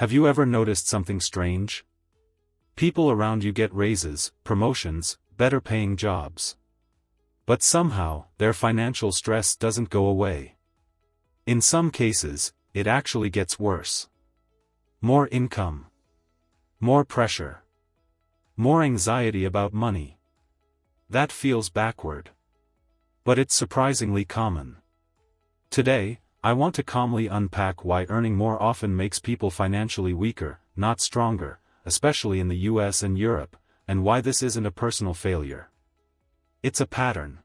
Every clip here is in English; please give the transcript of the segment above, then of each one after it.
Have you ever noticed something strange? People around you get raises, promotions, better paying jobs. But somehow, their financial stress doesn't go away. In some cases, it actually gets worse. More income. More pressure. More anxiety about money. That feels backward. But it's surprisingly common. Today, I want to calmly unpack why earning more often makes people financially weaker, not stronger, especially in the US and Europe, and why this isn't a personal failure. It's a pattern.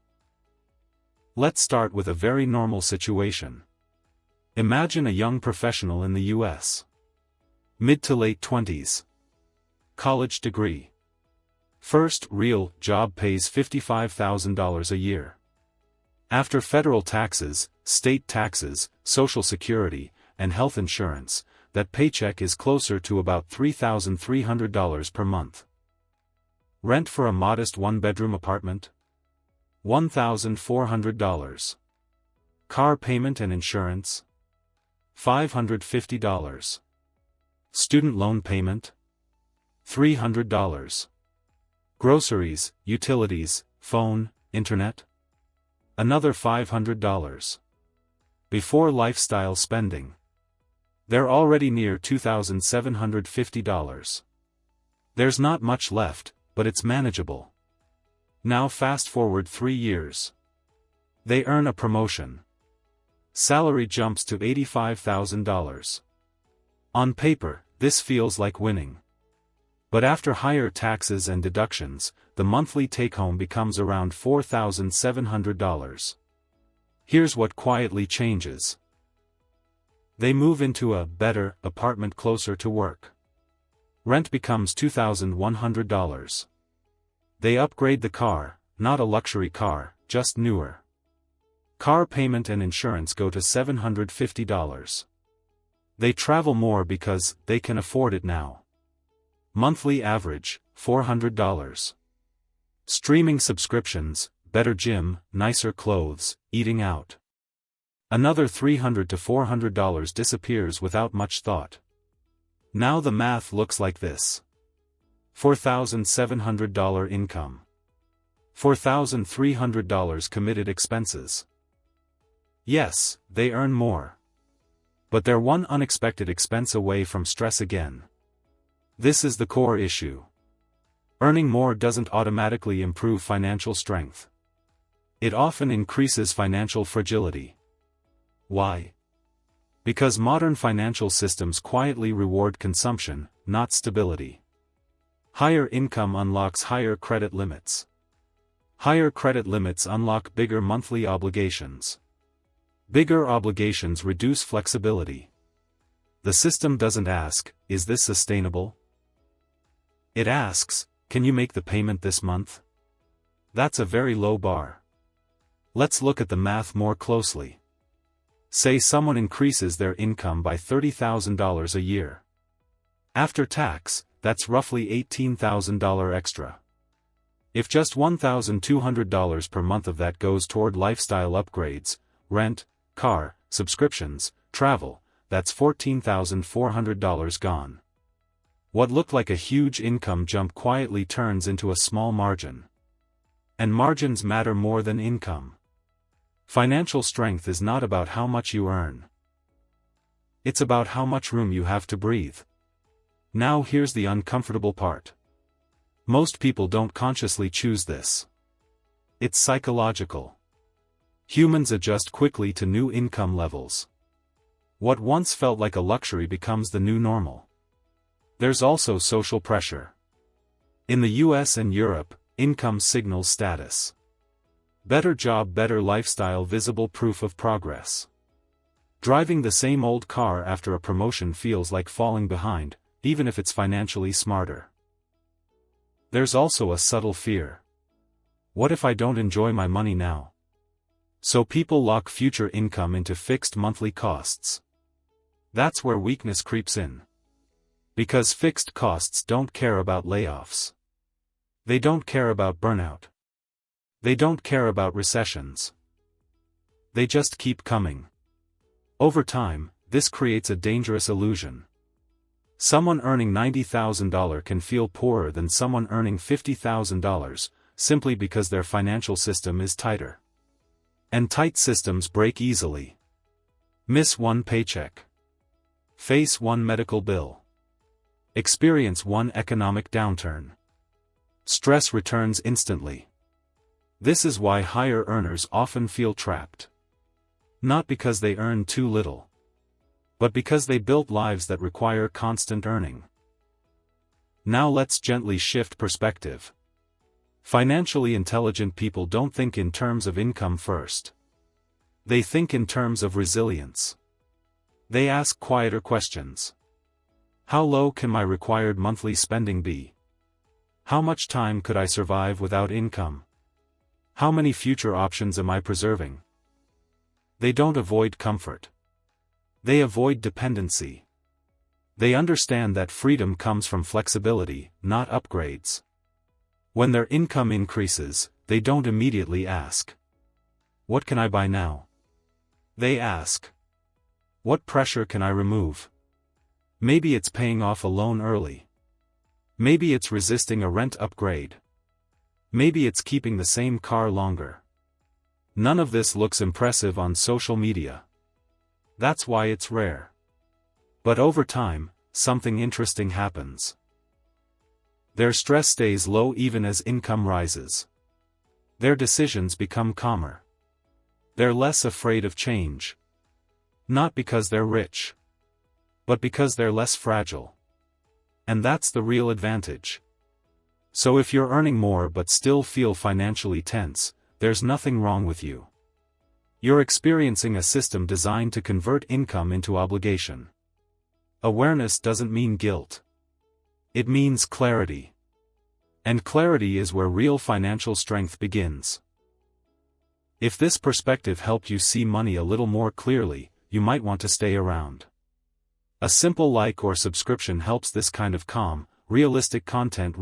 Let's start with a very normal situation. Imagine a young professional in the US. Mid to late 20s. College degree. First real job pays $55,000 a year. After federal taxes, state taxes, Social Security, and health insurance, that paycheck is closer to about $3,300 per month. Rent for a modest one-bedroom apartment? $1,400. Car payment and insurance? $550. Student loan payment? $300. Groceries, utilities, phone, internet? Another $500. Before lifestyle spending. They're already near $2,750. There's not much left, but it's manageable. Now fast forward 3 years. They earn a promotion. Salary jumps to $85,000. On paper, this feels like winning. But after higher taxes and deductions, the monthly take-home becomes around $4,700. Here's what quietly changes. They move into a better apartment closer to work. Rent becomes $2,100. They upgrade the car, not a luxury car, just newer. Car payment and insurance go to $750. They travel more because they can afford it now. Monthly average, $400. Streaming subscriptions, better gym, nicer clothes, eating out. Another $300 to $400 disappears without much thought. Now the math looks like this. $4,700 income. $4,300 committed expenses. Yes, they earn more. But they're one unexpected expense away from stress again. This is the core issue. Earning more doesn't automatically improve financial strength. It often increases financial fragility. Why? Because modern financial systems quietly reward consumption, not stability. Higher income unlocks higher credit limits. Higher credit limits unlock bigger monthly obligations. Bigger obligations reduce flexibility. The system doesn't ask, is this sustainable? It asks, can you make the payment this month? That's a very low bar. Let's look at the math more closely. Say someone increases their income by $30,000 a year. After tax, that's roughly $18,000 extra. If just $1,200 per month of that goes toward lifestyle upgrades, rent, car, subscriptions, travel, that's $14,400 gone. What looked like a huge income jump quietly turns into a small margin. And margins matter more than income. Financial strength is not about how much you earn. It's about how much room you have to breathe. Now here's the uncomfortable part. Most people don't consciously choose this. It's psychological. Humans adjust quickly to new income levels. What once felt like a luxury becomes the new normal. There's also social pressure. In the US and Europe, income signals status. Better job, better lifestyle, visible proof of progress. Driving the same old car after a promotion feels like falling behind, even if it's financially smarter. There's also a subtle fear. What if I don't enjoy my money now? So people lock future income into fixed monthly costs. That's where weakness creeps in. Because fixed costs don't care about layoffs. They don't care about burnout. They don't care about recessions. They just keep coming. Over time, this creates a dangerous illusion. Someone earning $90,000 can feel poorer than someone earning $50,000, simply because their financial system is tighter. And tight systems break easily. Miss one paycheck. Face one medical bill. Experience one economic downturn. Stress returns instantly. This is why higher earners often feel trapped. Not because they earn too little, but because they built lives that require constant earning. Now let's gently shift perspective. Financially intelligent people don't think in terms of income first. They think in terms of resilience. They ask quieter questions. How low can my required monthly spending be? How much time could I survive without income? How many future options am I preserving? They don't avoid comfort. They avoid dependency. They understand that freedom comes from flexibility, not upgrades. When their income increases, they don't immediately ask, "What can I buy now?" They ask, "What pressure can I remove?" Maybe it's paying off a loan early. Maybe it's resisting a rent upgrade. Maybe it's keeping the same car longer. None of this looks impressive on social media. That's why it's rare. But over time, something interesting happens. Their stress stays low even as income rises. Their decisions become calmer. They're less afraid of change. Not because they're rich, but because they're less fragile. And that's the real advantage. So if you're earning more but still feel financially tense, there's nothing wrong with you. You're experiencing a system designed to convert income into obligation. Awareness doesn't mean guilt. It means clarity. And clarity is where real financial strength begins. If this perspective helped you see money a little more clearly, you might want to stay around. A simple like or subscription helps this kind of calm, realistic content